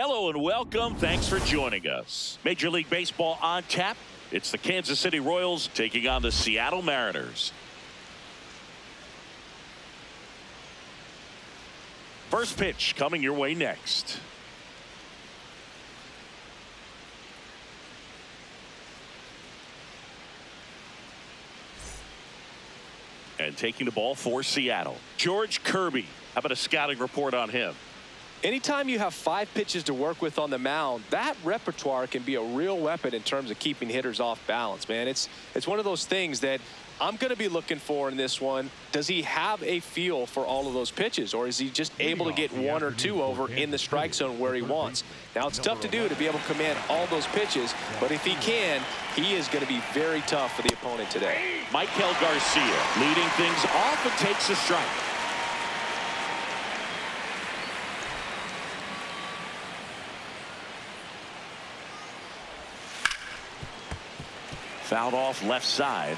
Hello and welcome. Thanks for joining us. Major League Baseball on tap. It's the Kansas City Royals taking on the Seattle Mariners. First pitch coming your way next. And taking the ball for Seattle, George Kirby. How about a scouting report on him? Anytime you have 5 pitches to work with on the mound, that repertoire can be a real weapon in terms of keeping hitters off balance, man. It's one of those things that I'm going to be looking for in this one. Does he have a feel for all of those pitches, or is he just able to get 1 or 2 over in the strike zone where he wants? Now, it's tough to do to be able to command all those pitches, but if he can, he is going to be very tough for the opponent today. Michael Garcia leading things off and takes a strike. Fouled off left side.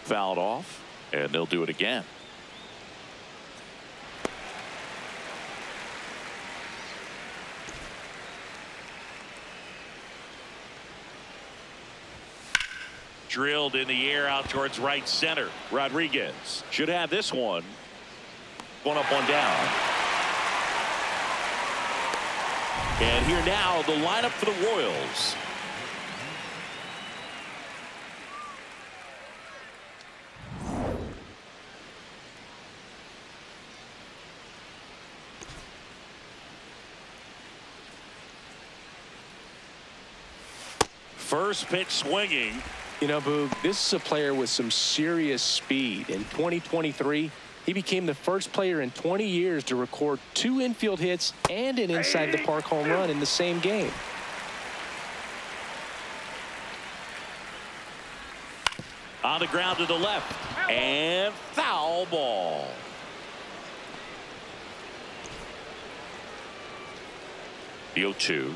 Fouled off, and they'll do it again. Drilled in the air out towards right center. Rodriguez should have this one. One up, one down. And here now, the lineup for the Royals. First pitch swinging. You know, Boog, this is a player with some serious speed. In 2023, he became the first player in 20 years to record 2 infield hits and an inside-the-park home run in the same game. On the ground to the left, and foul ball. The 0-2.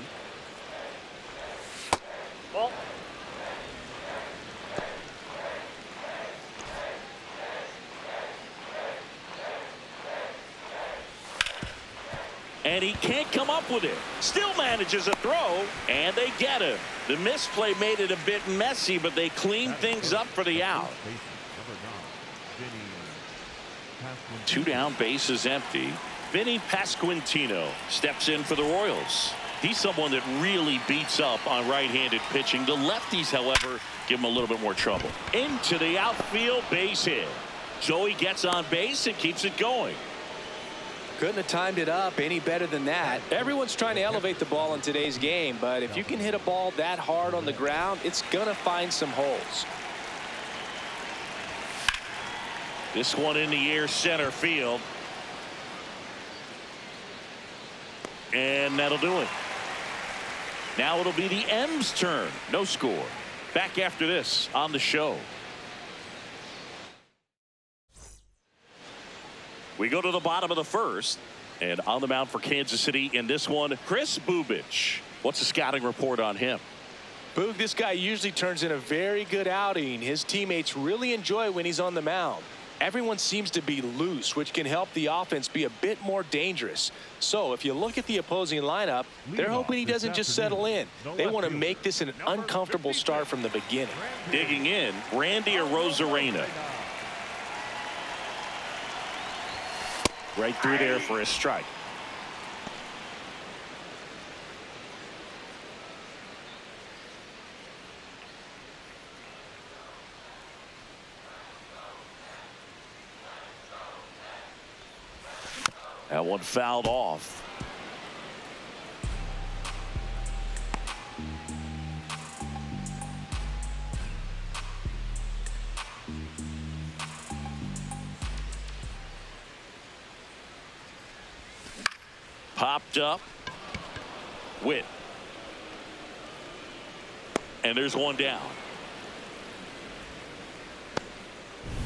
Ball. And he can't come up with it. Still manages a throw, and they get him. The misplay made it a bit messy, but they cleaned things up for the out. 2 down, bases empty. Vinny Pasquantino steps in for the Royals. He's someone that really beats up on right-handed pitching. The lefties, however, give him a little bit more trouble. Into the outfield, base hit. So he gets on base and keeps it going. Couldn't have timed it up any better than that. Everyone's trying to elevate the ball in today's game, but if you can hit a ball that hard on the ground, it's going to find some holes. This one in the air, center field. And that'll do it. Now it'll be the M's turn. No score. Back after this on the show. We go to the bottom of the first, and on the mound for Kansas City in this one, Kris Bubic. What's the scouting report on him? Boog, this guy usually turns in a very good outing. His teammates really enjoy when he's on the mound. Everyone seems to be loose, which can help the offense be a bit more dangerous. So if you look at the opposing lineup, they're hoping he doesn't just settle in. They want to make this an uncomfortable start from the beginning. Digging in, Randy Arozarena. Right through there for a strike. That one fouled off. Popped up. Witt. And there's one down.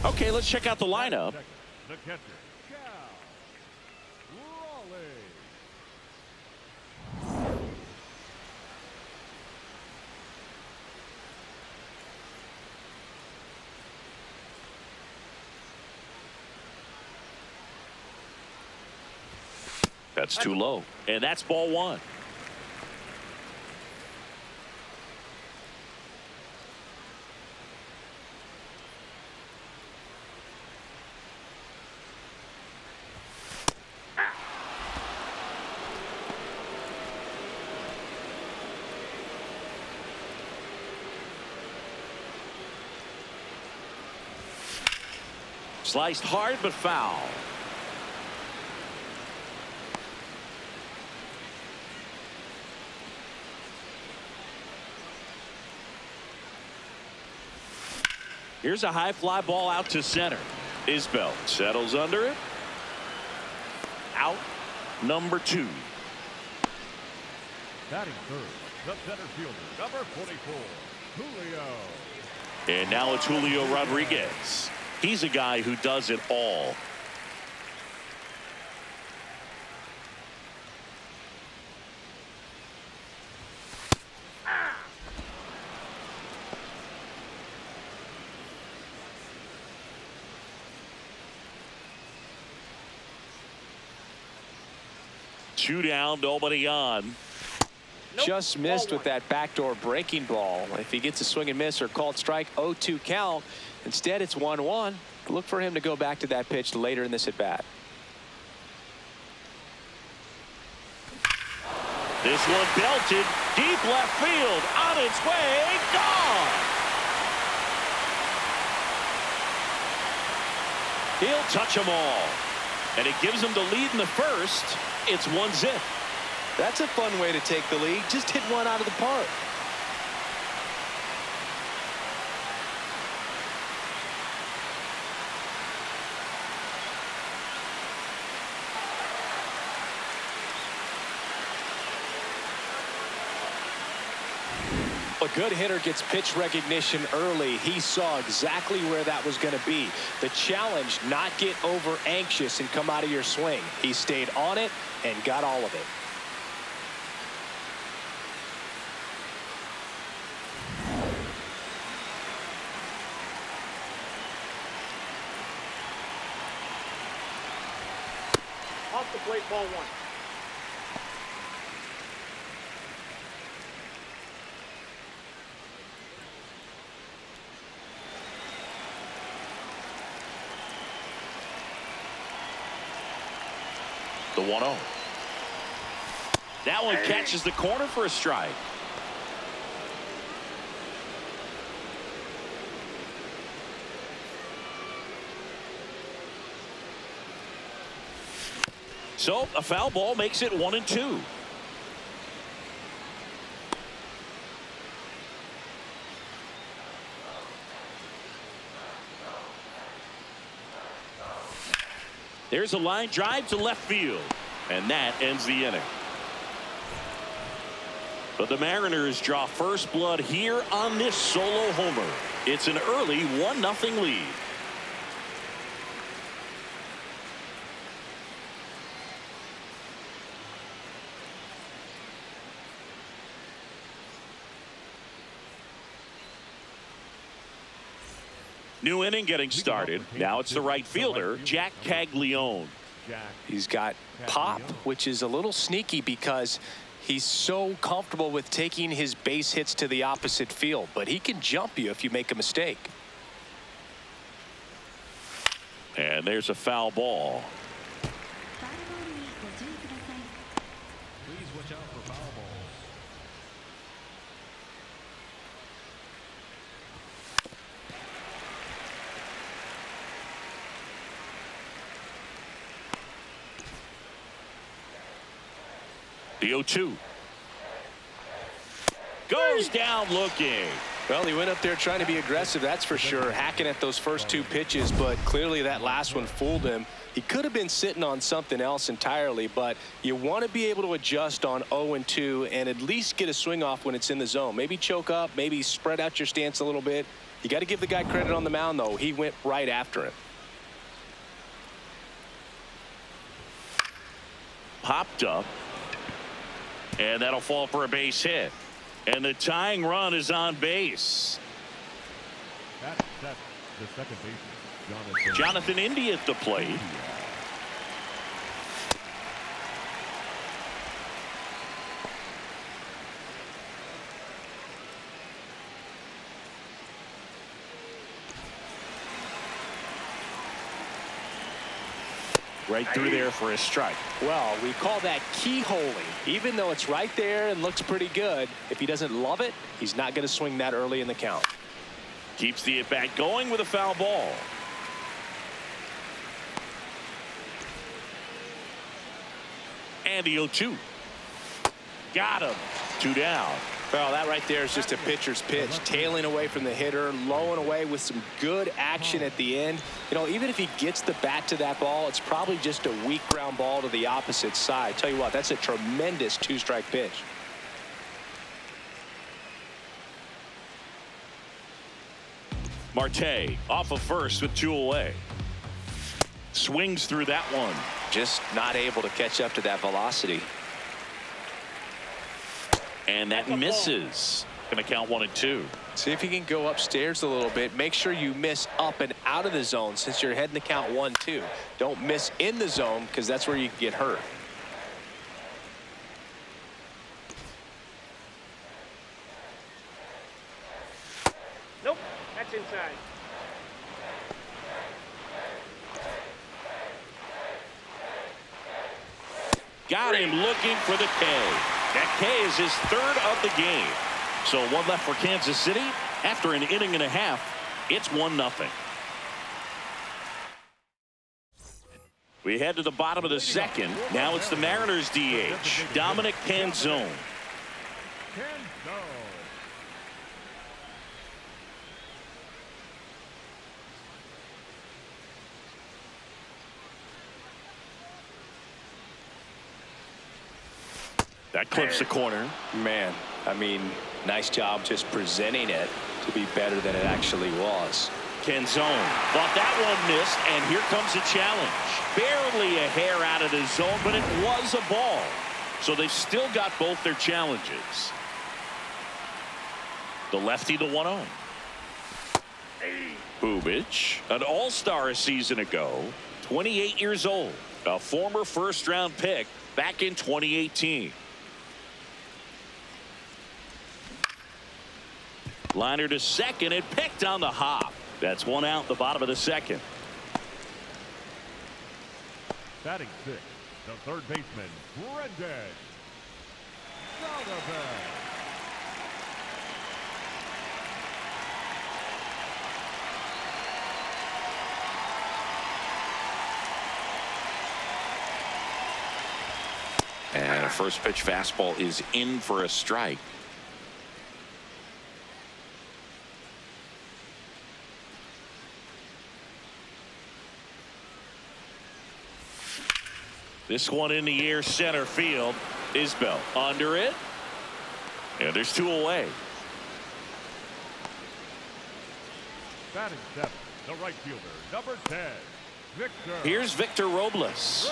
Okay, let's check out the lineup. The catcher. That's too low. And that's ball one. Sliced hard but foul. Here's a high fly ball out to center. Isbell settles under it. Out number 2. Batting third, the center fielder, number 44, Julio. And now it's Julio Rodriguez. He's a guy who does it all. Two down, nobody on. Just missed with that backdoor breaking ball. If he gets a swing and miss or called strike, 0-2 count. Instead, it's 1-1. Look for him to go back to that pitch later in this at bat. This one belted deep left field, on its way, gone. He'll touch them all, and it gives him the lead in the first. It's 1-0. That's a fun way to take the lead. Just hit one out of the park. A good hitter gets pitch recognition early. He saw exactly where that was going to be. The challenge, not get over anxious and come out of your swing. He stayed on it and got all of it. Off the plate, ball one. The 1-0. That one catches the corner for a strike. So a foul ball makes it 1-2. There's a line drive to left field, and that ends the inning. But the Mariners draw first blood here on this solo homer. It's an early 1-0 lead. New inning getting started. Now it's the right fielder, Jack Caglione. He's got pop, which is a little sneaky because he's so comfortable with taking his base hits to the opposite field, but he can jump you if you make a mistake. And there's a foul ball. Please watch out for foul balls. The 0-2. Goes down looking. Well, he went up there trying to be aggressive, that's for sure, hacking at those first 2 pitches, but clearly that last one fooled him. He could have been sitting on something else entirely, but you want to be able to adjust on 0-2 and at least get a swing off when it's in the zone. Maybe choke up, maybe spread out your stance a little bit. You got to give the guy credit on the mound, though. He went right after him. Popped up. And that'll fall for a base hit. And the tying run is on base. That's the second baseman, Jonathan India at the plate. Right through there for a strike. Well, we call that keyholing. Even though it's right there and looks pretty good, if he doesn't love it, he's not going to swing that early in the count. Keeps the at-bat going with a foul ball. And the 0-2. Got him. 2 down. Well, that right there is just a pitcher's pitch, tailing away from the hitter, low and away with some good action at the end. You know, even if he gets the bat to that ball, it's probably just a weak ground ball to the opposite side. Tell you what, that's a tremendous 2-strike pitch. Marte off of first with 2 away. Swings through that one. Just not able to catch up to that velocity. And that misses. Going to count 1 and 2. See if you can go upstairs a little bit. Make sure you miss up and out of the zone since you're heading to count 1-2. Don't miss in the zone because that's where you can get hurt. Nope, that's inside. Got him looking for the K. That K is his 3rd of the game. So 1 left for Kansas City. After an inning and a half, it's 1-0. We head to the bottom of the 2nd. Now it's the Mariners DH, Dominic Canzone. That clips the corner. Man, I mean, nice job just presenting it to be better than it actually was. Canzone thought that one missed, and here comes a challenge. Barely a hair out of the zone, but it was a ball. So they've still got both their challenges. The lefty, the 1-0. Bubic, an all-star a season ago, 28 years old, a former first-round pick back in 2018. Liner to second and picked on the hop. That's 1 out, the bottom of the 2nd. Batting 6, the 3rd baseman, Brendan Donovan. And a first pitch fastball is in for a strike. This one in the air, center field. Isbell under it. And there's 2 away. Batting 7, the right fielder, number 10, Victor. Here's Victor Robles.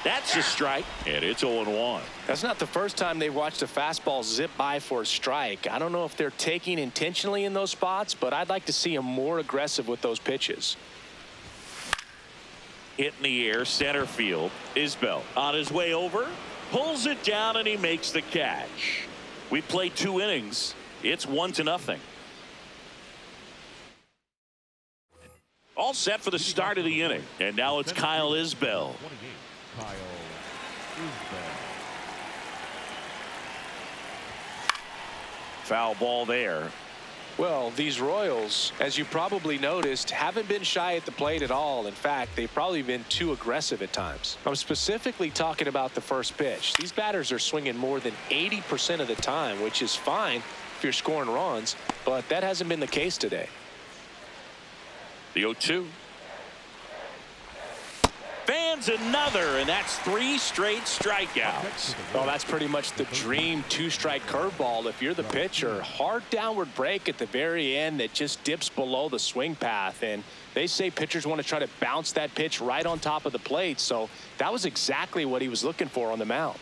That's a strike, and it's 0-1. That's not the first time they've watched a fastball zip by for a strike. I don't know if they're taking intentionally in those spots, but I'd like to see them more aggressive with those pitches. Hit in the air, center field. Isbell on his way over, pulls it down, and he makes the catch. We played 2 innings. It's 1-0. All set for the start of the inning, and now it's Kyle Isbell. Kyle Isbell. Foul ball there. Well, these Royals, as you probably noticed, haven't been shy at the plate at all. In fact, they've probably been too aggressive at times. I'm specifically talking about the first pitch. These batters are swinging more than 80% of the time, which is fine if you're scoring runs, but that hasn't been the case today. The 0-2. Fans another, and that's 3 straight strikeouts. Well, that's pretty much the dream 2-strike curveball. If you're the pitcher, hard downward break at the very end that just dips below the swing path. And they say pitchers want to try to bounce that pitch right on top of the plate. So that was exactly what he was looking for on the mound.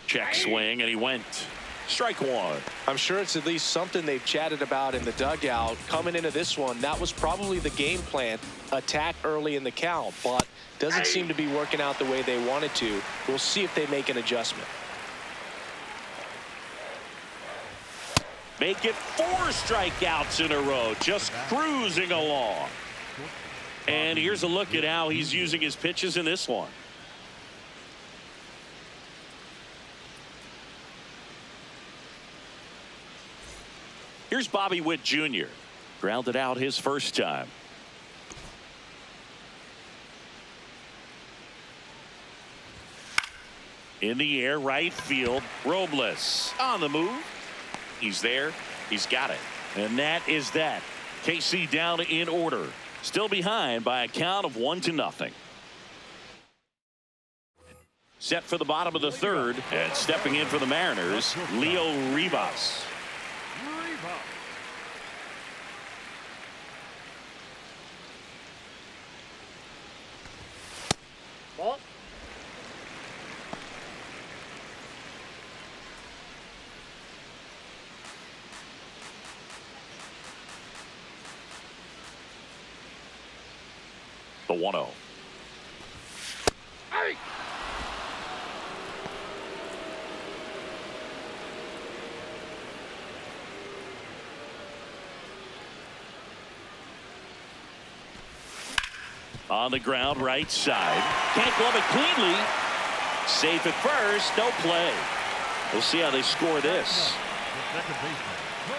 Check swing, and he went. Strike 1. I'm sure it's at least something they've chatted about in the dugout. Coming into this one, that was probably the game plan. Attack early in the count, but doesn't seem to be working out the way they wanted to. We'll see if they make an adjustment. make it 4 strikeouts in a row, just cruising along. And here's a look at how he's using his pitches in this one. Here's Bobby Witt Jr. Grounded out his first time. In the air, right field. Robles on the move. He's there. He's got it. And that is that. KC down in order. Still behind by a count of 1-0. Set for the bottom of the third. And stepping in for the Mariners, Leo Rivas. Ball. The 1-0. Hey! On the ground, right side. Can't glove it cleanly. Safe at first. No play. We'll see how they score this. The second baseman, Cole.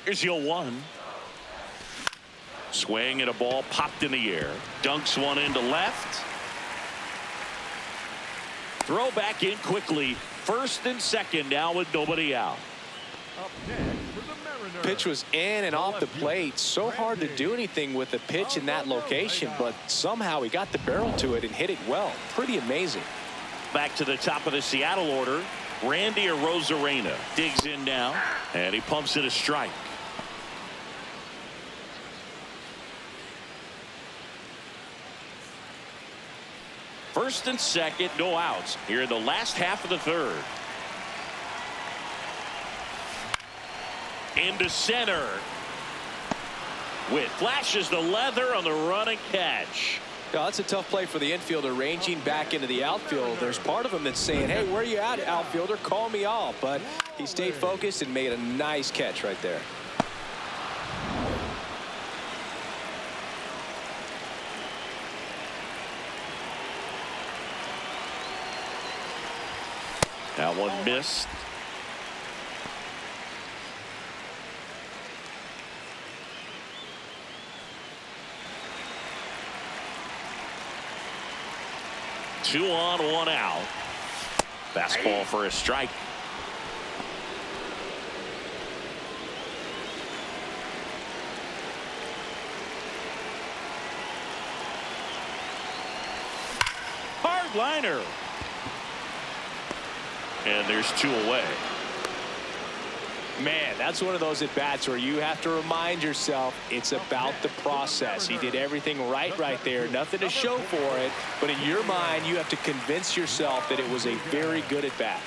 Here's your 1. Swing and a ball popped in the air. Dunks one into left. Throw back in quickly. First and second now with nobody out. Up next for the Mariners. Pitch was in and off the plate. So hard to do anything with the pitch in that location, but somehow he got the barrel to it and hit it well. Pretty amazing. Back to the top of the Seattle order. Randy Arozarena digs in now, and he pumps it a strike. First and second, no outs here in the last half of the third. Into center. Witt flashes the leather on the running catch. Yeah, that's a tough play for the infielder, ranging back into the outfield. There's part of him that's saying, hey, where you at, outfielder? Call me off. But he stayed focused and made a nice catch right there. That one missed. Two on, one out. Fastball for a strike. Hard liner. And there's 2 away. Man, that's one of those at-bats where you have to remind yourself it's about the process. He did everything right there. Nothing to show for it. But in your mind, you have to convince yourself that it was a very good at-bat.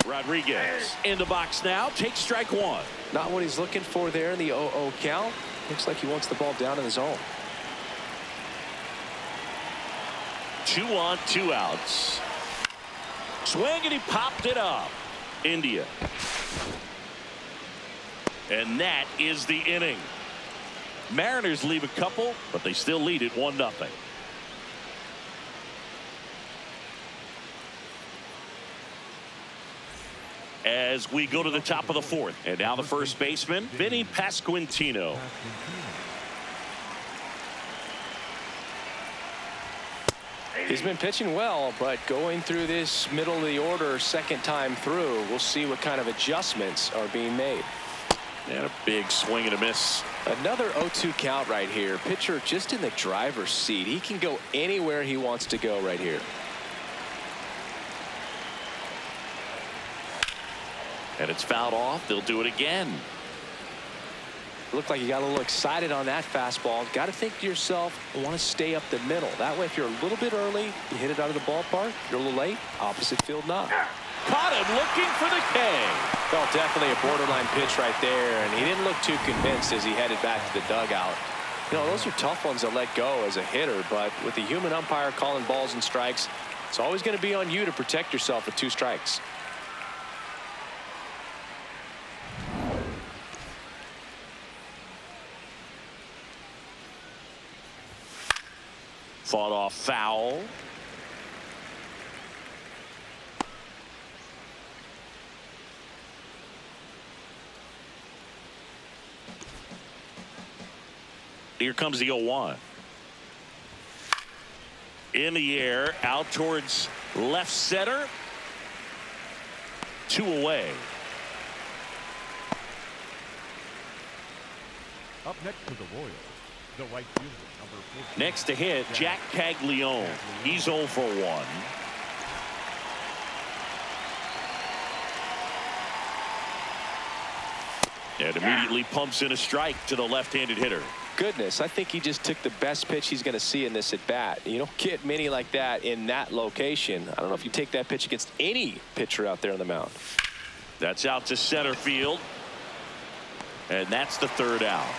Rodriguez in the box now. Takes strike 1. Not what he's looking for there in the 0-0 count. Looks like he wants the ball down in the zone. 2 on, 2 outs. Swing and he popped it up. India. And that is the inning. Mariners leave a couple, but they still lead it 1-0. As we go to the top of the fourth, and now the first baseman, Vinny Pasquantino. He's been pitching well, but going through this middle of the order second time through, we'll see what kind of adjustments are being made. And a big swing and a miss. Another 0-2 count right here. Pitcher just in the driver's seat. He can go anywhere he wants to go right here. And it's fouled off. They'll do it again. Looked like you got a little excited on that fastball. Got to think to yourself, I want to stay up the middle. That way, if you're a little bit early, you hit it out of the ballpark. You're a little late, opposite field knock. Caught him looking for the K. Well, definitely a borderline pitch right there, and he didn't look too convinced as he headed back to the dugout. You know, those are tough ones to let go as a hitter, but with the human umpire calling balls and strikes, it's always going to be on you to protect yourself with 2 strikes. Fought off foul. Here comes the 0-1. In the air, out towards left center. 2 away. Up next to the Royals, the right fielder, number 14. Next to hit, Jack Caglione. He's 0 for 1. And immediately pumps in a strike to the left-handed hitter. Goodness, I think he just took the best pitch he's going to see in this at bat. You don't get many like that in that location. I don't know if you take that pitch against any pitcher out there on the mound. That's out to center field. And that's the 3rd out.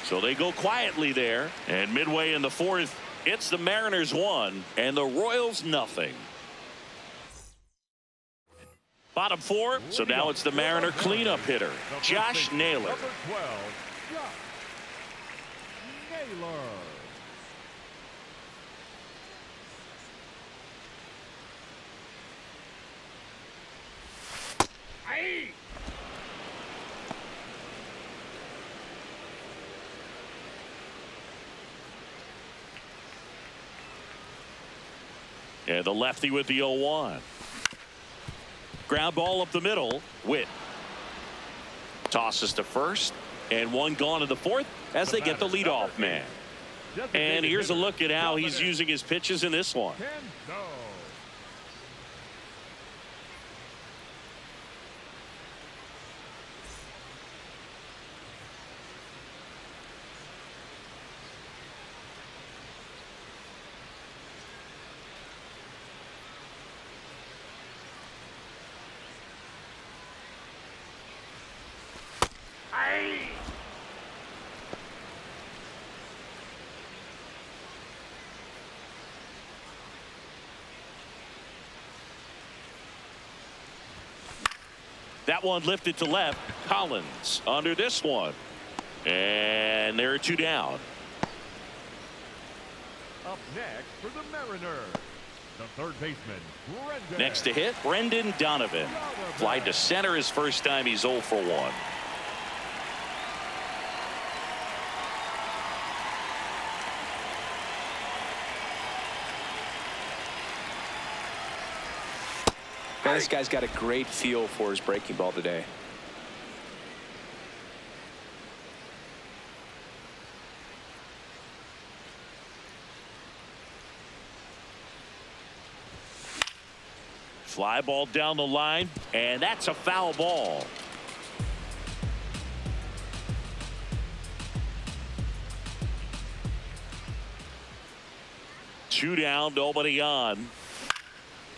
So they go quietly there. And midway in the 4th, it's the Mariners 1 and the Royals nothing. Bottom 4, so now it's the Mariner cleanup hitter, Josh Naylor. Number 12, Josh Naylor. Aye. And the lefty with the 0-1. Ground ball up the middle. Witt tosses to first, and 1 gone in the 4th as they get the leadoff man. And here's a look at how he's using his pitches in this one. That one lifted to left. Collins under this one. And there are 2 down. Up next for the Mariners, the 3rd baseman, Brendan. Next to hit, Brendan Donovan. Fly to center his first time. He's 0 for 1. Man, this guy's got a great feel for his breaking ball today. Fly ball down the line, and that's a foul ball. Two down, nobody on.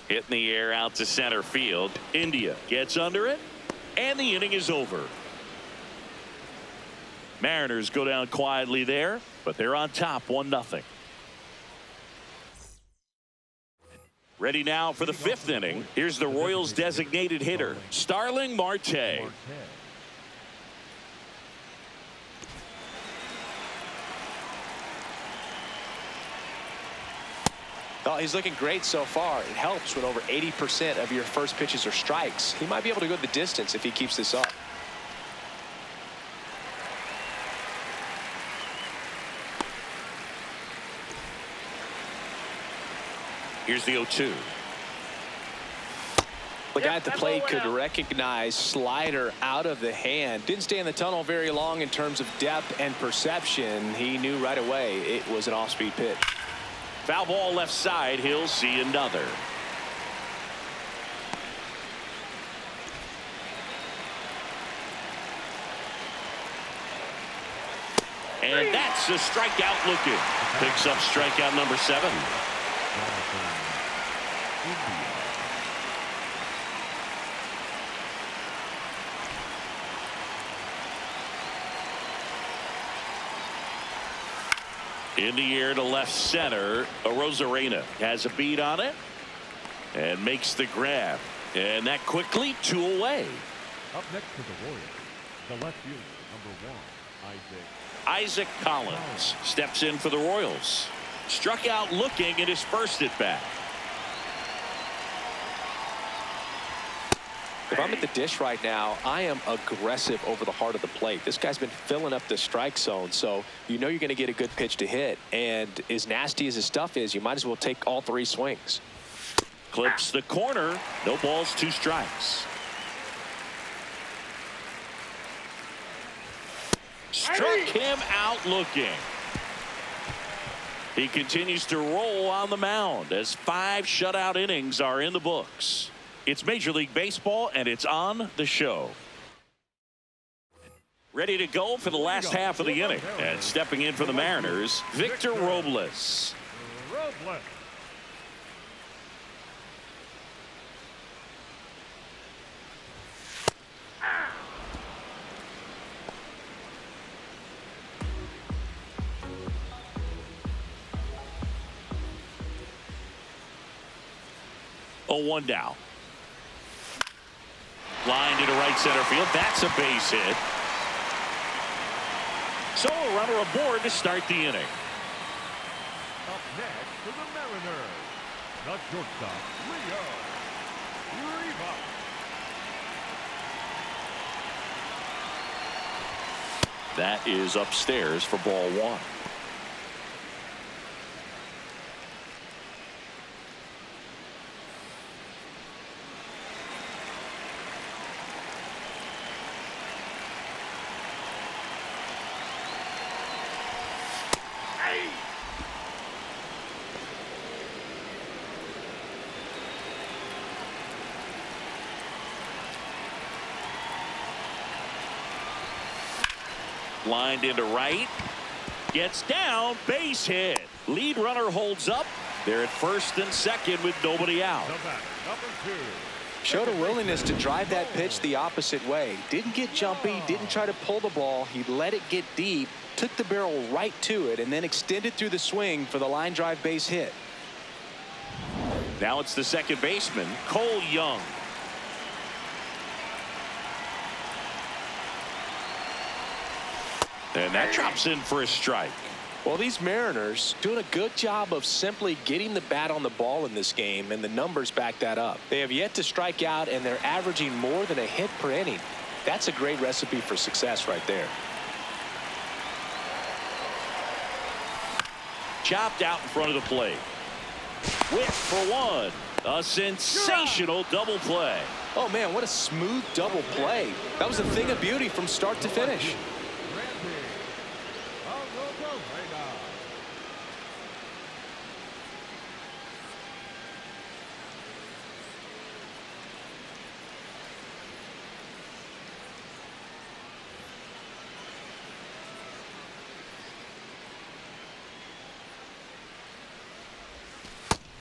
Hit in the air out to center field. India gets under it, and the inning is over. Mariners go down quietly there, but they're on top 1-0. Ready now for the 5th inning. Here's the Royals designated hitter, Starling Marte. Oh, he's looking great so far. It helps when over 80% of your first pitches are strikes. He might be able to go the distance if he keeps this up. Here's the 0-2. The guy at the plate could recognize slider out of the hand. Didn't stay in the tunnel very long in terms of depth and perception. He knew right away it was an off-speed pitch. Foul ball left side. He'll see another. And that's a strikeout looking. Picks up strikeout number 7. In the air to left center. Arozarena has a beat on it and makes the grab. And that quickly 2 away. Up next to the Royals, the left fielder, number 1, Isaac Collins steps in for the Royals. Struck out looking and his first at bat. If I'm at the dish right now, I am aggressive over the heart of the plate. This guy's been filling up the strike zone, so you know you're going to get a good pitch to hit. And as nasty as his stuff is, you might as well take all 3 swings. Clips the corner. No balls, 2 strikes. Struck him out looking. He continues to roll on the mound as 5 shutout innings are in the books. It's Major League Baseball, and it's on the show. Ready to go for the last half of the inning. And stepping in for the Mariners, Victor Robles. Robles. Oh, 1 down. Line into right center field. That's a base hit. So a runner aboard to start the inning. Up next for the Mariners, the shortstop, Leo Rivas. That is upstairs for ball 1. Lined into right. Gets down. Base hit. Lead runner holds up. They're at first and second with nobody out. The batter, number 2. Showed a willingness to drive that pitch the opposite way. Didn't get jumpy, didn't try to pull the ball. He let it get deep, took the barrel right to it, and then extended through the swing for the line drive base hit. Now it's the second baseman, Cole Young. And that drops in for a strike. Well, these Mariners doing a good job of simply getting the bat on the ball in this game, and the numbers back that up. They have yet to strike out, and they're averaging more than a hit per inning. That's a great recipe for success right there. Chopped out in front of the plate. Whip for 1. A sensational double play. Oh, man, what a smooth double play. That was a thing of beauty from start to finish.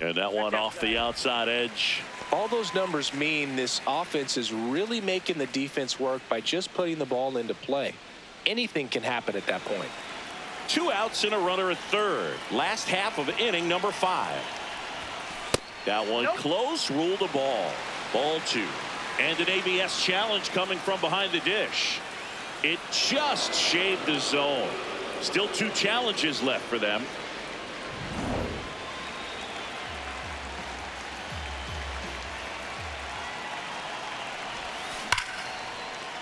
And that one off the outside edge. All those numbers mean this offense is really making the defense work by just putting the ball into play. Anything can happen at that point. 2 outs and a runner at third. Last half of inning number 5. That one close. Ruled the ball. Ball 2. And an ABS challenge coming from behind the dish. It just shaved the zone. Still 2 challenges left for them.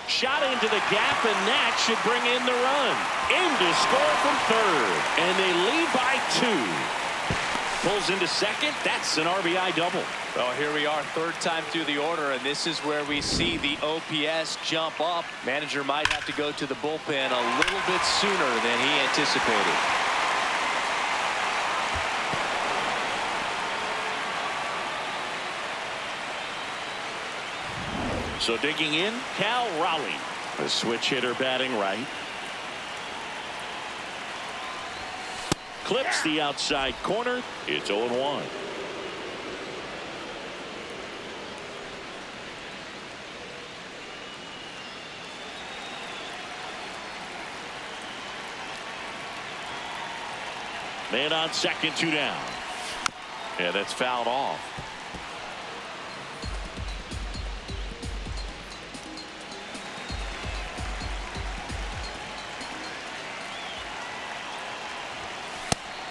Shot into the gap, and that should bring in the run. In to score from third, and they lead by 2. Pulls into second. That's an RBI double. Well, here we are, 3rd time through the order, and this is where we see the OPS jump up. Manager might have to go to the bullpen a little bit sooner than he anticipated. So digging in, Cal Raleigh, a switch hitter batting right. clips the outside corner. It's 0-1. Man on second, 2 down. Yeah, that's fouled off.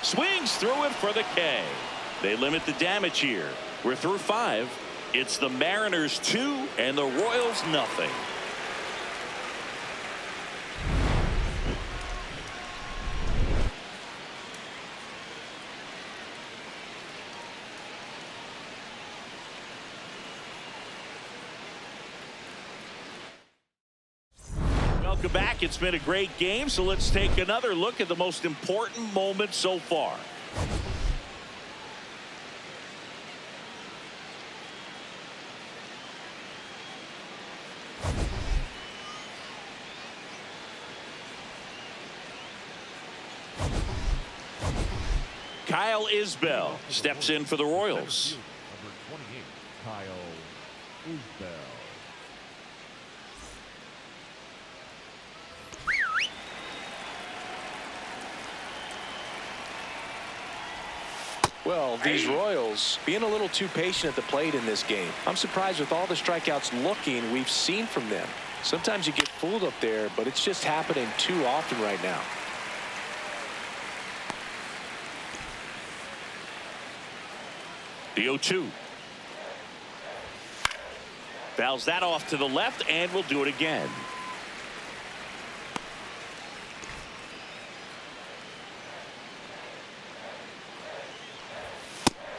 Swings through it for the K. They limit the damage here. We're through 5. It's the Mariners 2 and the Royals nothing. Welcome back. It's been a great game, so let's take another look at the most important moment so far. Kyle Isbell steps in for the Royals. Number 28, Kyle Isbell. Well, these Royals being a little too patient at the plate in this game. I'm surprised with all the strikeouts looking we've seen from them. Sometimes you get fooled up there, but it's just happening too often right now. The 0-2. Fouls that off to the left, and we'll do it again.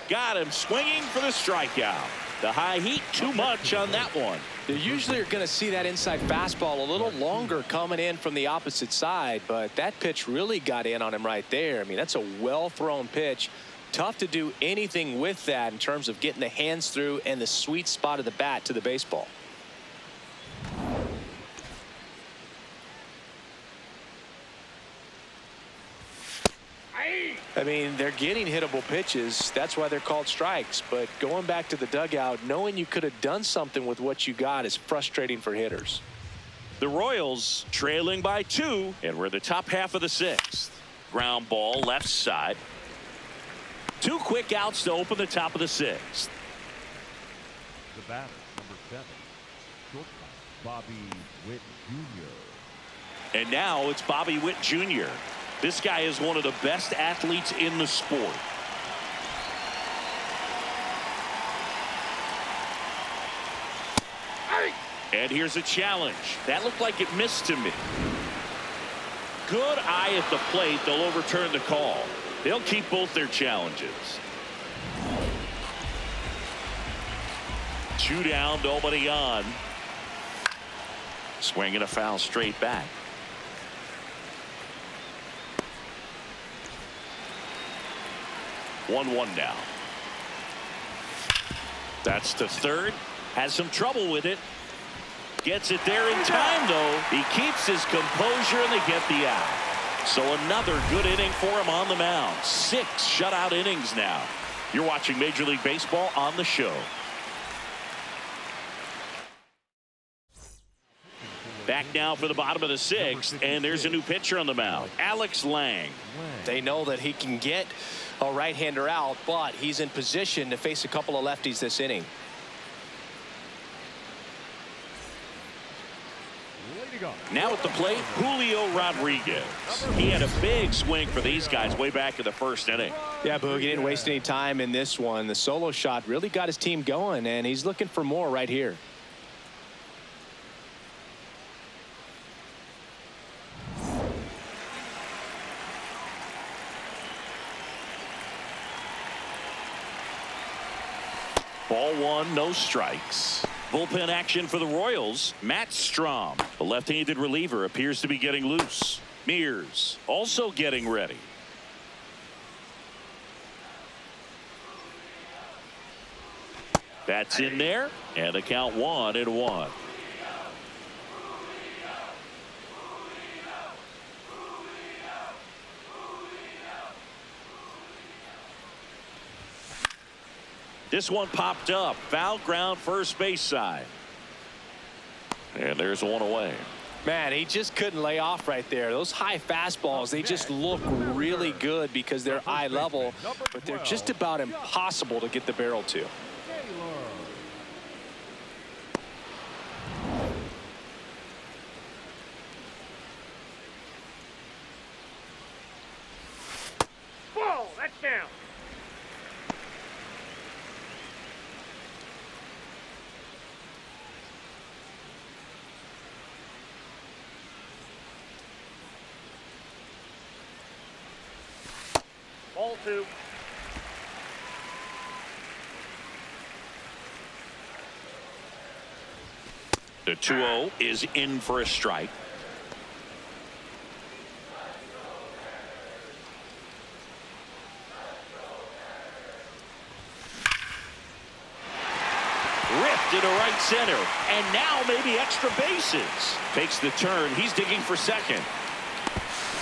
Got him swinging for the strikeout. The high heat, too much on that one. You usually are going to see that inside fastball a little longer coming in from the opposite side, but that pitch really got in on him right there. I mean, that's a well-thrown pitch. Tough to do anything with that in terms of getting the hands through and the sweet spot of the bat to the baseball. I mean, they're getting hittable pitches. That's why they're called strikes. But going back to the dugout, knowing you could have done something with what you got is frustrating for hitters. The Royals trailing by 2, and we're in the top half of the 6th. Ground ball left side. 2 quick outs to open the top of the 6th. The batter, number 7, shortstop, Bobby Witt Jr. And now it's Bobby Witt Jr. This guy is one of the best athletes in the sport. And here's a challenge. That looked like it missed to me. Good eye at the plate. They'll overturn the call. They'll keep both their challenges. 2 down, nobody on. Swinging a foul straight back. 1-1 now. That's to third. Has some trouble with it. Gets it there in time, though. He keeps his composure, and they get the out. So another good inning for him on the mound. 6 shutout innings now. You're watching Major League Baseball on the show. Back now for the bottom of the 6th, and there's a new pitcher on the mound, Alex Lang. They know that he can get a right-hander out, but he's in position to face a couple of lefties this inning. Now at the plate, Julio Rodriguez. He had a big swing for these guys way back in the 1st inning. Yeah, Boog, he didn't waste any time in this one. The solo shot really got his team going, and he's looking for more right here. Ball 1, no strikes. Bullpen action for the Royals. Matt Strom, the left-handed reliever, appears to be getting loose. Mears also getting ready. That's in there, and the count 1-1. This one popped up. Foul ground, first base side. And there's one away. Man, he just couldn't lay off right there. Those high fastballs, they just look really good because they're eye level, but they're just about impossible to get the barrel to. Whoa, that's down. Ball 2. The 2-0 is in for a strike. Ripped into right center, and now maybe extra bases. Takes the turn. He's digging for second.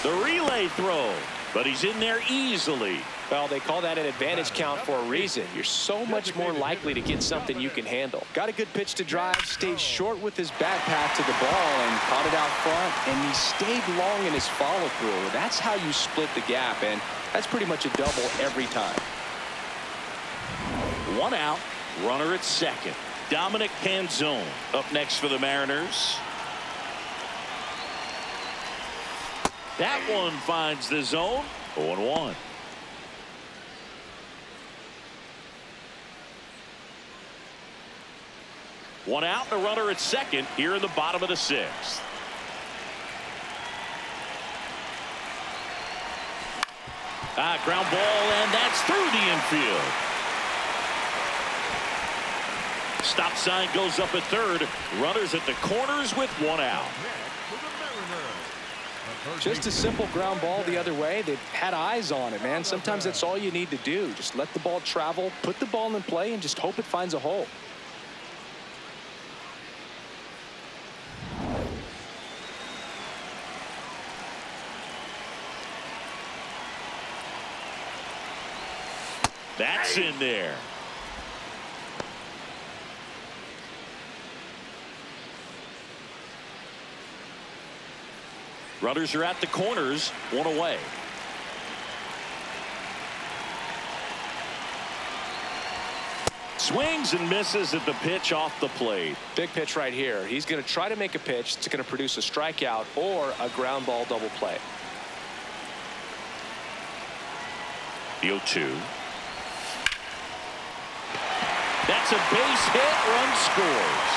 The relay throw, but he's in there easily. Well, they call that an advantage count for a reason. You're so much more likely to get something you can handle. Got a good pitch to drive, stayed short with his back path to the ball and caught it out front, and he stayed long in his follow through. That's how you split the gap, and that's pretty much a double every time. One out, runner at second. Dominic Canzone up next for the Mariners. That one finds the zone. 0-1. One out, the runner at second here in the bottom of the 6th. Ground ball, and that's through the infield. Stop sign goes up at third. Runners at the corners with one out. Just a simple ground ball the other way. They've had eyes on it, man. Sometimes that's all you need to do. Just let the ball travel, put the ball in play, and just hope it finds a hole. That's in there. Runners are at the corners, one away. Swings and misses at the pitch off the plate. Big pitch right here. He's going to try to make a pitch that's going to produce a strikeout or a ground ball double play. The 0-2. That's a base hit. Run scores.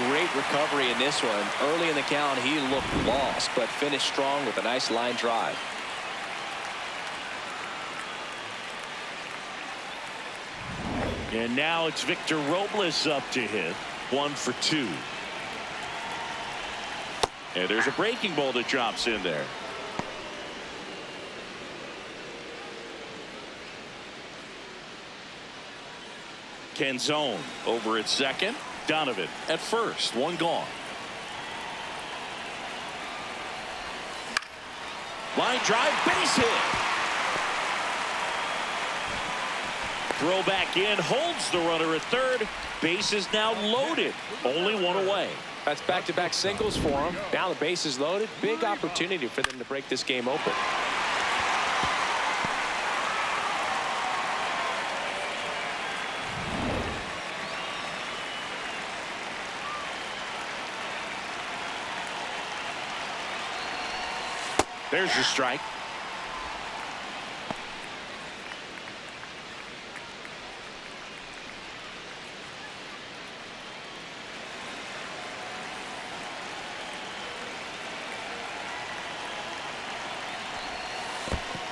Great recovery in this one. Early in the count, he looked lost, but finished strong with a nice line drive. And now it's Victor Robles up to hit. 1 for 2. And there's a breaking ball that drops in there. Canzone over at second. Donovan at first. One gone. Line drive, base hit. Throw back in, holds the runner at third. Base is now loaded. Only one away. That's back-to-back singles for him. Now the base is loaded. Big opportunity for them to break this game open. There's your strike.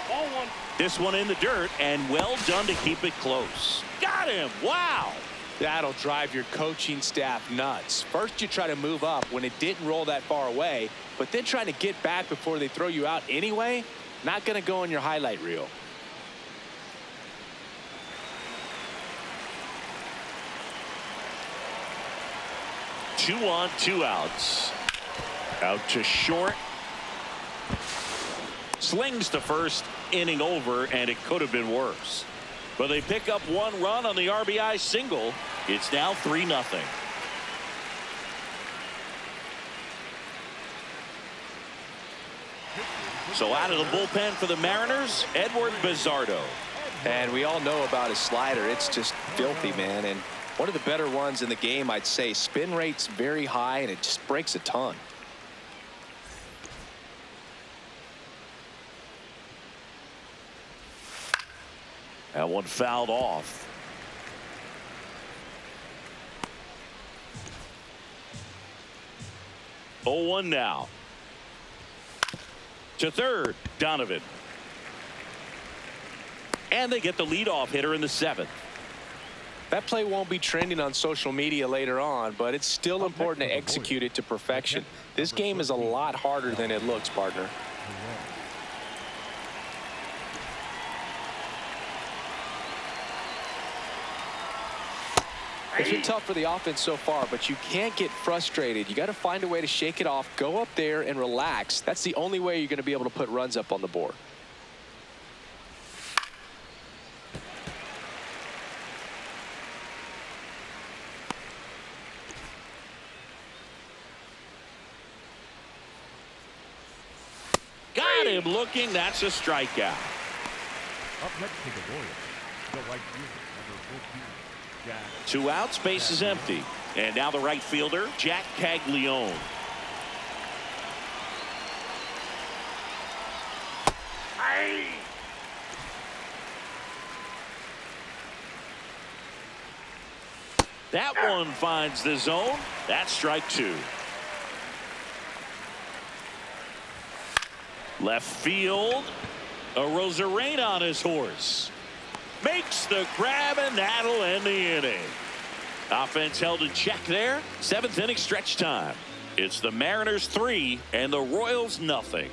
Ball 1. This one in the dirt, and well done to keep it close. Got him. Wow. That'll drive your coaching staff nuts. First, you try to move up when it didn't roll that far away, but then trying to get back before they throw you out anyway, not going to go in your highlight reel. Two on, 2 outs. Out to short. Slings to first. inning over, and it could have been worse. But they pick up 1 run on the RBI single. It's now 3-0. So out of the bullpen for the Mariners, Edward Bizardo. And we all know about his slider. It's just filthy, man. And one of the better ones in the game, I'd say. Spin rate's very high, and it just breaks a ton. That one fouled off. Oh, 1 now. To third, Donovan. And they get the leadoff hitter in the 7th. That play won't be trending on social media later on, but it's still important to execute it to perfection. This game is a lot harder than it looks, partner. It's been tough for the offense so far, but you can't get frustrated. You got to find a way to shake it off, go up there and relax. That's the only way you're going to be able to put runs up on the board. Got him looking. That's a strikeout. Up next to the Royals, the right fielder, number 14, Jack. 2 outs, base is empty. And now the right fielder, Jack Caglione. Hey! That one finds the zone. That's strike 2. Left field. A Rosarena on his horse. Makes the grab, and that'll end the inning. Offense held in check there. 7th inning stretch time. It's the Mariners 3 and the Royals nothing.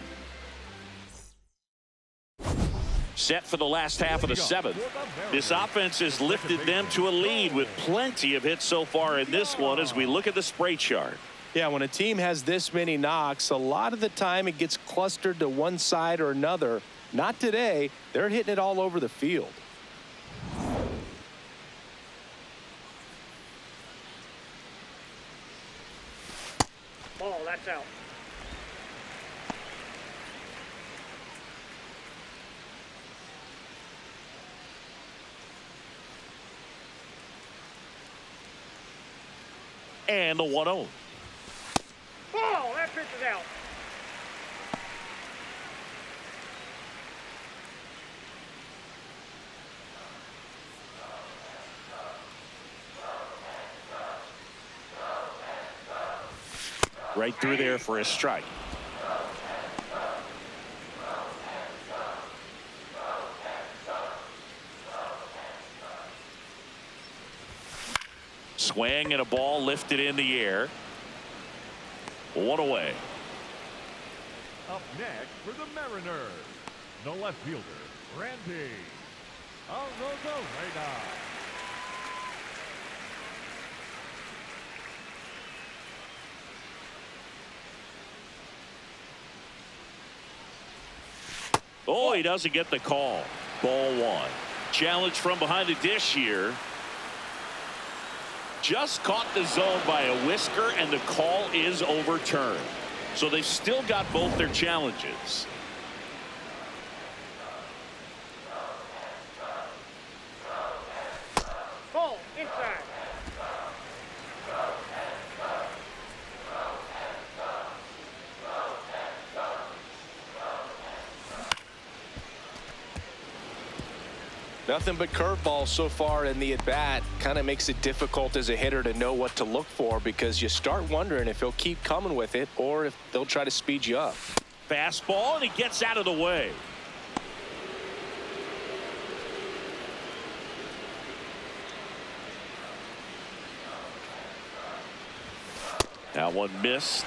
Set for the last half of the 7th. This offense has lifted them to a lead with plenty of hits so far in this one as we look at the spray chart. Yeah, when a team has this many knocks, a lot of the time it gets clustered to one side or another. Not today. They're hitting it all over the field. Ball, that's out. And the 1-0. Ball, that pitch is out. Right through there for a strike. Swing and a ball lifted in the air. 1 away. Up next for the Mariners, the left fielder, Randy Rosarena. Oh, he doesn't get the call. Ball 1. Challenge from behind the dish here. Just caught the zone by a whisker, and the call is overturned. So they've still got both their challenges. Ball, inside. Nothing but curveballs so far in the at-bat. Kind of makes it difficult as a hitter to know what to look for, because you start wondering if he'll keep coming with it or if they'll try to speed you up. Fastball, and he gets out of the way. That one missed.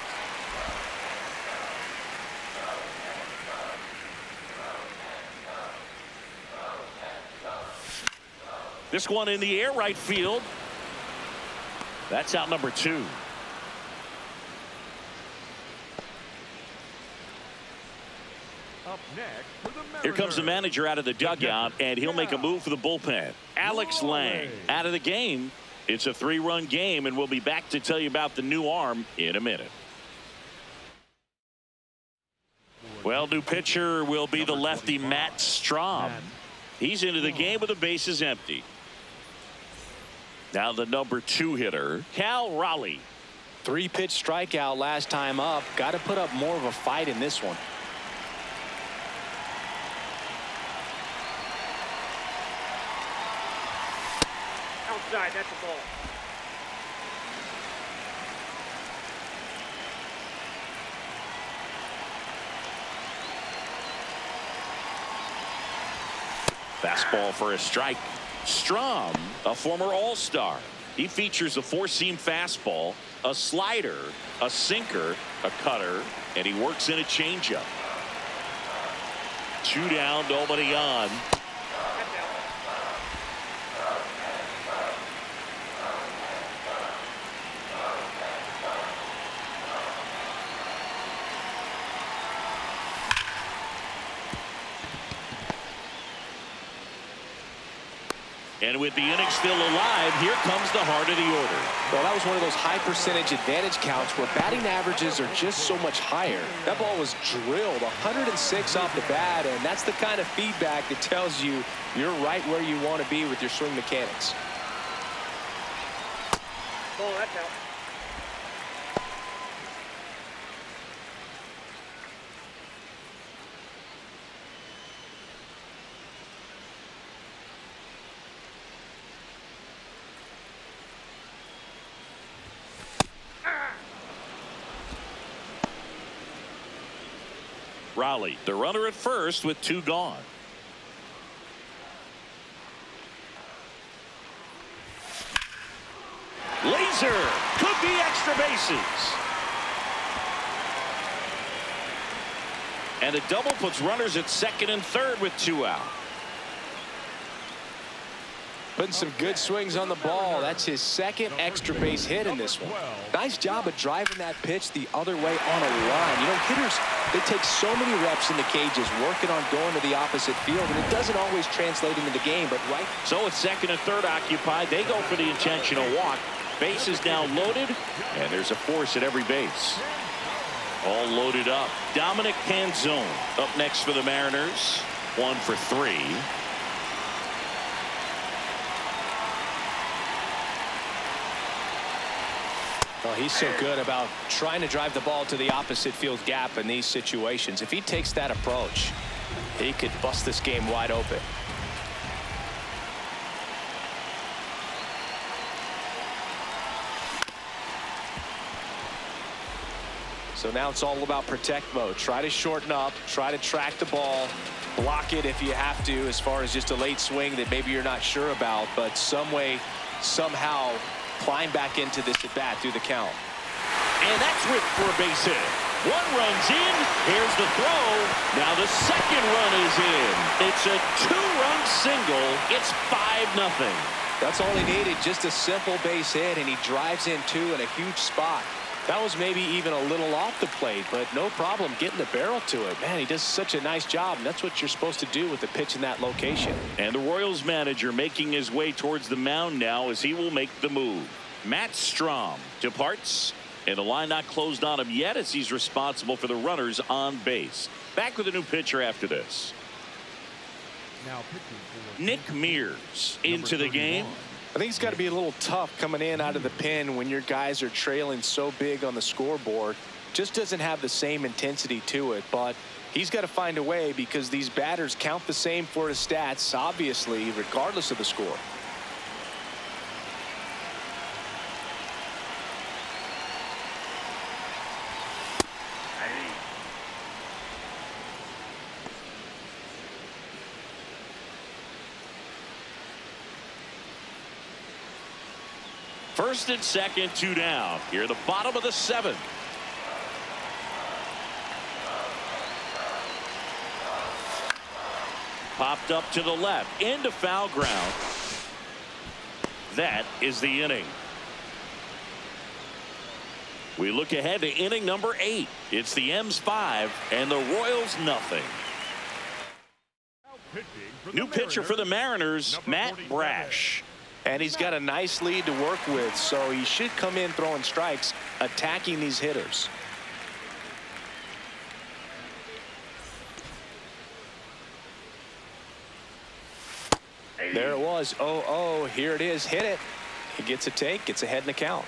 This one in the air, right field. That's out number 2. Up next for the Here comes the Mariners. manager out of the dugout, and he'll make a move for the bullpen. Alex Lang out of the game. It's a 3-run game, and we'll be back to tell you about the new arm in a minute. Well, new pitcher will be the lefty Matt Strahm. He's into the game with the bases empty. Now the number 2 hitter, Cal Raleigh. 3-pitch strikeout last time up. Got to put up more of a fight in this one. Outside, that's a ball. Fastball for a strike. Strahm, a former All-Star. He features a 4-seam fastball, a slider, a sinker, a cutter, and he works in a changeup. 2 down, nobody on. That's out. And with the inning still alive, here comes the heart of the order. Well, that was one of those high percentage advantage counts where batting averages are just so much higher. That ball was drilled 106 off the bat, and that's the kind of feedback that tells you you're right where you want to be with your swing mechanics. Ball, that's out. Raleigh, the runner at first with 2 gone. Laser could be extra bases. And a double puts runners at second and third with 2 out. Putting some good swings on the ball. That's his second extra base hit in this one. Nice job of driving that pitch the other way on a line. You know, hitters, they take so many reps in the cages working on going to the opposite field, and it doesn't always translate into the game, but right. So with second and third occupied, they go for the intentional walk. Base is now loaded, and there's a force at every base. All loaded up. Dominic Canzone up next for the Mariners. 1 for 3. Well, he's so good about trying to drive the ball to the opposite field gap in these situations. If he takes that approach, he could bust this game wide open. So now it's all about protect mode. Try to shorten up, try to track the ball, block it if you have to, as far as just a late swing that maybe you're not sure about, but some way, somehow climb back into this at bat through the count. And that's ripped for a base hit. 1 run's in. Here's the throw. Now the second run is in. It's a 2-run single. It's 5-0. That's all he needed, just a simple base hit, and he drives in 2 in a huge spot. That was maybe even a little off the plate, but no problem getting the barrel to it. Man, he does such a nice job, and that's what you're supposed to do with the pitch in that location. And the Royals manager making his way towards the mound now as he will make the move. Matt Strahm departs, and the line not closed on him yet as he's responsible for the runners on base. Back with a new pitcher after this. Now pitching for Nick Mears into the game. I think it's got to be a little tough coming in out of the pen when your guys are trailing so big on the scoreboard. Just doesn't have the same intensity to it, but he's got to find a way because these batters count the same for his stats, obviously, regardless of the score. First and second, 2 down. Here, the bottom of the 7th. Popped up to the left, into foul ground. That is the inning. We look ahead to inning number 8. It's the M's 5 and the Royals nothing. New pitcher for the Mariners, Matt Brash. And he's got a nice lead to work with, so he should come in throwing strikes, attacking these hitters. There it was. 0-0. Here it is. Hit it. He gets a take, gets ahead in the count.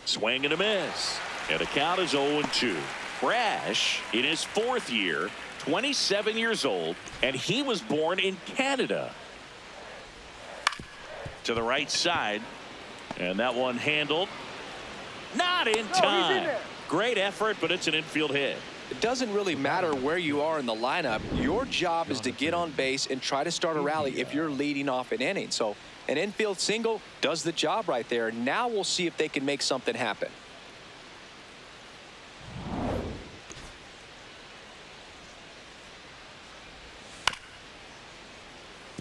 Swing and a miss. And the count is 0-2. Brash, in his 4th year, 27 years old, and he was born in Canada. To the right side, and that one handled. Not in time. Great effort, but it's an infield hit. It doesn't really matter where you are in the lineup. Your job is to get on base and try to start a rally if you're leading off an inning. So an infield single does the job right there. Now we'll see if they can make something happen.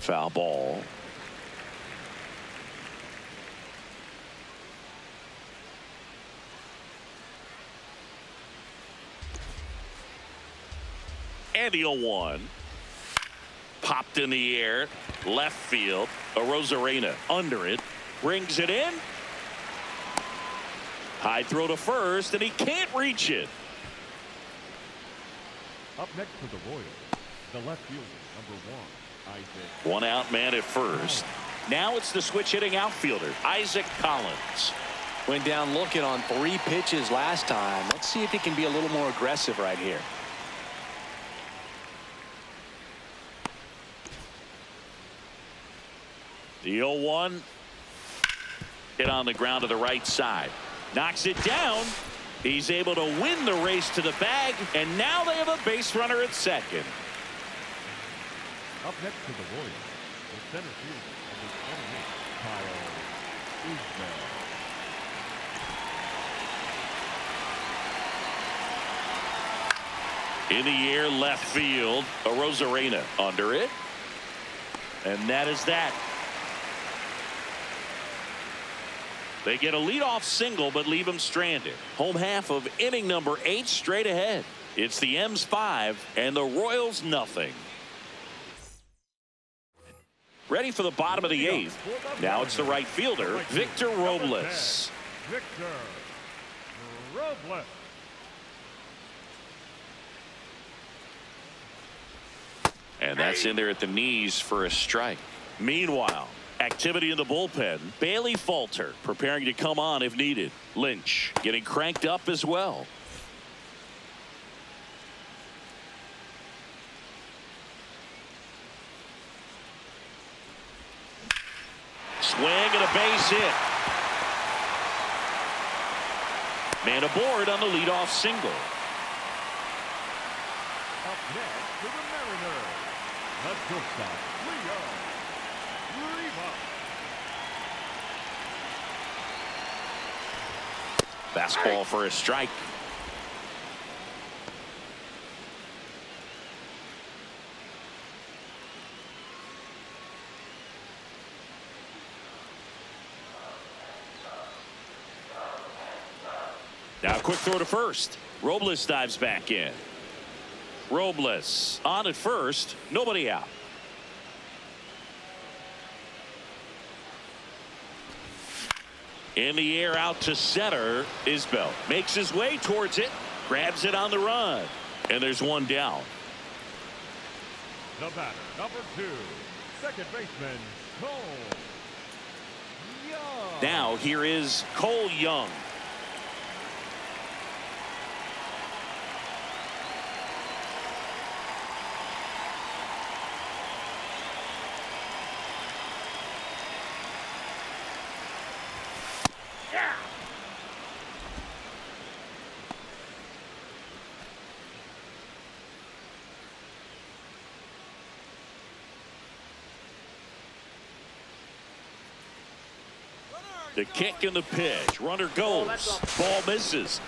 Foul ball. And the 0-1. Popped in the air. Left field. Arozarena under it. Brings it in. High throw to first, and he can't reach it. Up next for the Royals, the left fielder, number 1, Isaac. One out man at first. Now it's the switch hitting outfielder, Isaac Collins. Went down looking on 3 pitches last time. Let's see if he can be a little more aggressive right here. The 0-1 hit on the ground to the right side. Knocks it down. He's able to win the race to the bag, and now they have a base runner at second. Up next to the Royals, the center fielder, number 28, Kyle Isbell. In the air, left field. Arozarena under it. And that is that. They get a leadoff single, but leave him stranded. Home half of inning number 8 straight ahead. It's the M's 5 and the Royals nothing. Ready for the bottom of the 8th. Now it's the right fielder, Victor Robles. Victor Robles. And that's in there at the knees for a strike. Meanwhile, activity in the bullpen. Bailey Falter preparing to come on if needed. Lynch getting cranked up as well. Swing and a base hit. Man aboard on the leadoff single. Up next to the Mariners, the shortstop, Leo Rivas. Fastball for a strike. Now a quick throw to first. Robles dives back in. Robles on at first. Nobody out. In the air out to center. Isbell makes his way towards it. Grabs it on the run. And there's one down. The batter, number 2, second baseman, Cole Young. Now here is Cole Young. The kick and the pitch. Runner goes. Ball misses.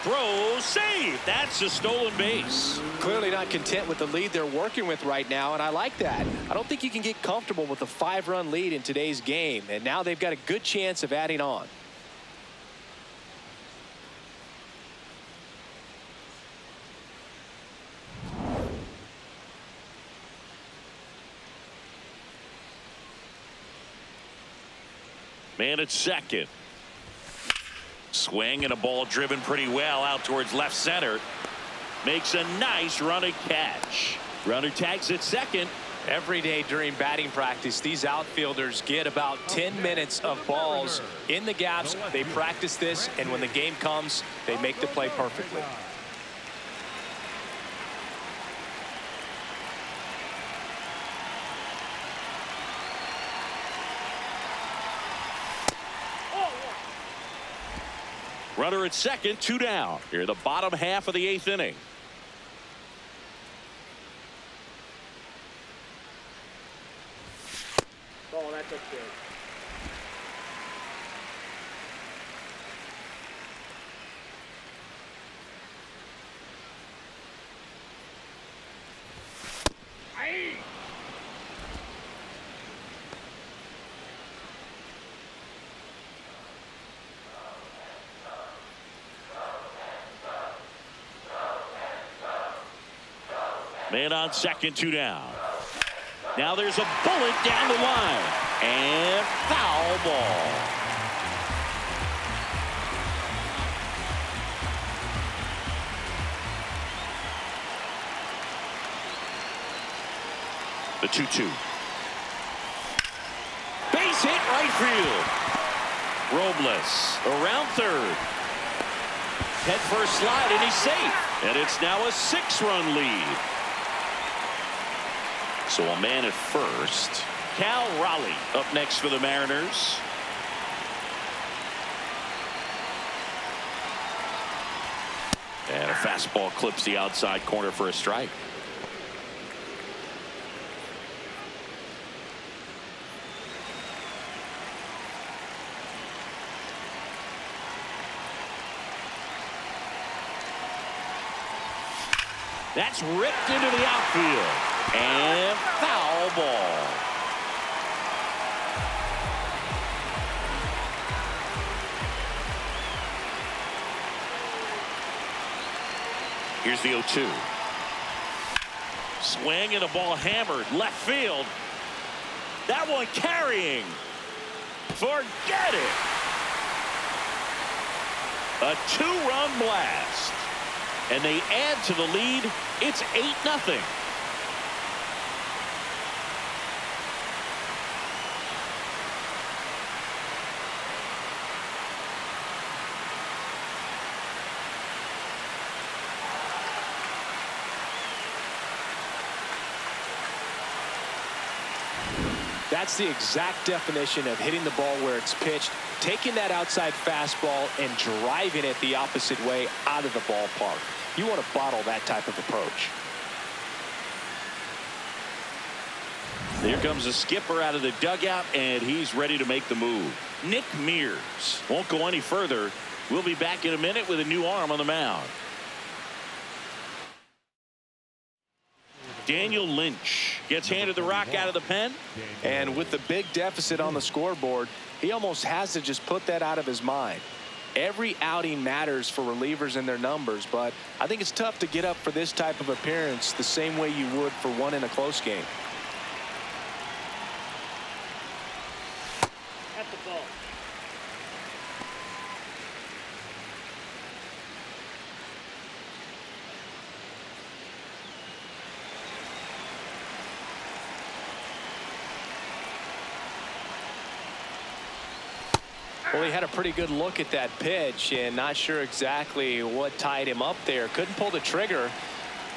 Throw, save. That's a stolen base. Clearly not content with the lead they're working with right now, and I like that. I don't think you can get comfortable with a 5-run lead in today's game, and now they've got a good chance of adding on. Man at second. Swing and a ball driven pretty well out towards left center. Makes a nice running catch. Runner tags at second. Every day during batting practice, these outfielders get about 10 minutes of balls in the gaps. They practice this, and when the game comes, they make the play perfectly. Runner at second, 2 down. Here the bottom half of the 8th inning. Oh, that's a good. Man on second, 2 down. Now there's a bullet down the line. And foul ball. The 2-2. Base hit right field. Robles around third. Head first slide and he's safe. And it's now a 6-run lead. So a man at first. Cal Raleigh up next for the Mariners. And a fastball clips the outside corner for a strike. That's ripped into the outfield. And foul ball. Here's the 0-2. Swing and a ball hammered left field. That one carrying. Forget it. A 2-run blast. And they add to the lead. It's 8-0. That's the exact definition of hitting the ball where it's pitched, taking that outside fastball and driving it the opposite way out of the ballpark. You want to bottle that type of approach. Here comes the skipper out of the dugout, and he's ready to make the move. Nick Mears won't go any further. We'll be back in a minute with a new arm on the mound. Daniel Lynch gets handed the rock out of the pen. And with the big deficit on the scoreboard, he almost has to just put that out of his mind. Every outing matters for relievers and their numbers, but I think it's tough to get up for this type of appearance the same way you would for one in a close game. That's the ball. Well, he had a pretty good look at that pitch and not sure exactly what tied him up there. Couldn't pull the trigger,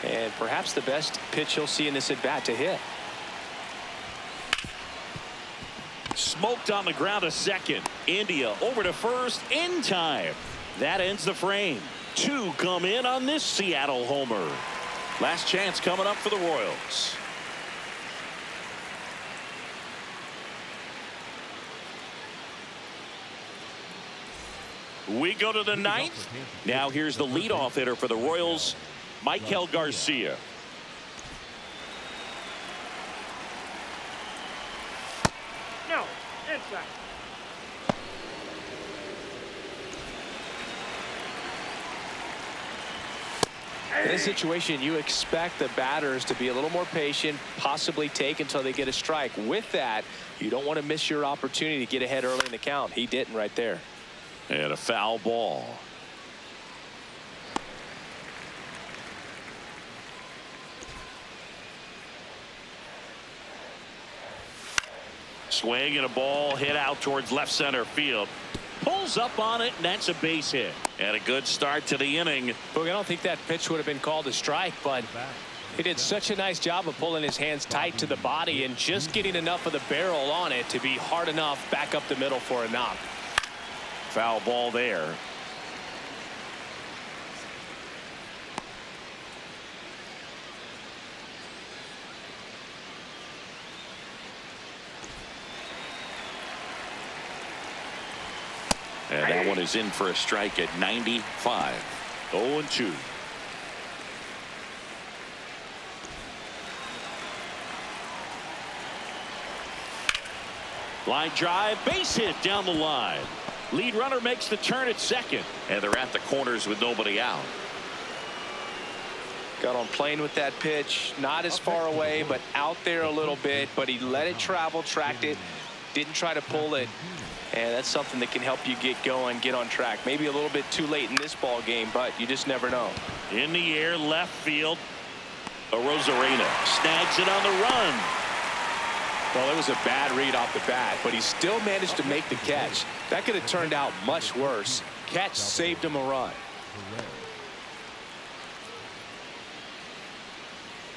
and perhaps the best pitch he'll see in this at bat to hit. Smoked on the ground to second. India over to first in time. That ends the frame. 2 come in on this Seattle homer. Last chance coming up for the Royals. We go to the 9th. Now here's the leadoff hitter for the Royals, Michael Garcia. No, inside. In this situation, you expect the batters to be a little more patient, possibly take until they get a strike. With that, you don't want to miss your opportunity to get ahead early in the count. He didn't right there. And a foul ball. Swing and a ball hit out towards left center field. Pulls up on it, and that's a base hit. And a good start to the inning. Boog, I don't think that pitch would have been called a strike, but he did such a nice job of pulling his hands tight to the body and just getting enough of the barrel on it to be hard enough back up the middle for a knock. Foul ball there. And that one is in for a strike at 95. 0-2. Line drive, base hit down the line. Lead runner makes the turn at second, and they're at the corners with nobody out. Got on plane with that pitch, not as far away, but out there a little bit, but he let it travel, tracked it, didn't try to pull it. And that's something that can help you get going, get on track. Maybe a little bit too late in this ball game, but you just never know. In the air, left field. Rosarena snags it on the run. Well, it was a bad read off the bat, but he still managed to make the catch. That could have turned out much worse. Catch saved him a run.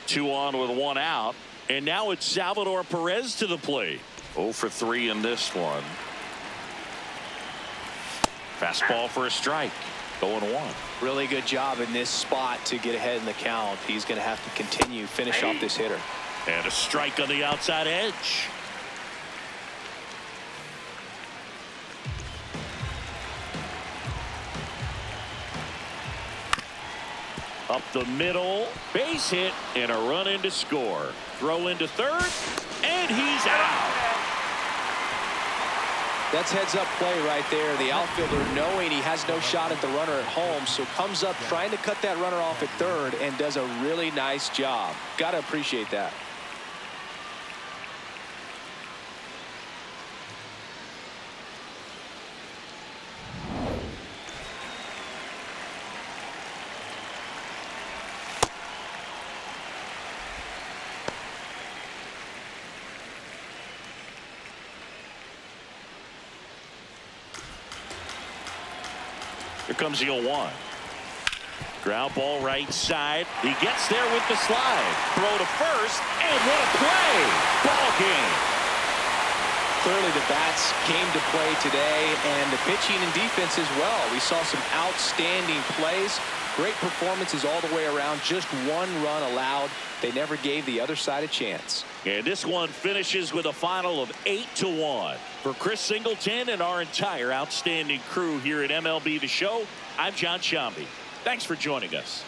2 on with 1 out. And now it's Salvador Perez to the plate. 0 for 3 in this one. Fastball for a strike. 0-1. Really good job in this spot to get ahead in the count. He's going to have to continue, finish off this hitter. And a strike on the outside edge. Up the middle, base hit, and a run in to score. Throw into third, and he's out. That's heads-up play right there. The outfielder knowing he has no shot at the runner at home, so comes up trying to cut that runner off at third and does a really nice job. Got to appreciate that. Here comes the 0-1. Ground ball right side. He gets there with the slide. Throw to first, and what a play! Ball game. Clearly the bats came to play today, and the pitching and defense as well. We saw some outstanding plays. Great performances all the way around. Just 1 run allowed. They never gave the other side a chance. And this one finishes with a final of 8-1. For Chris Singleton and our entire outstanding crew here at MLB The Show, I'm John Shambi. Thanks for joining us.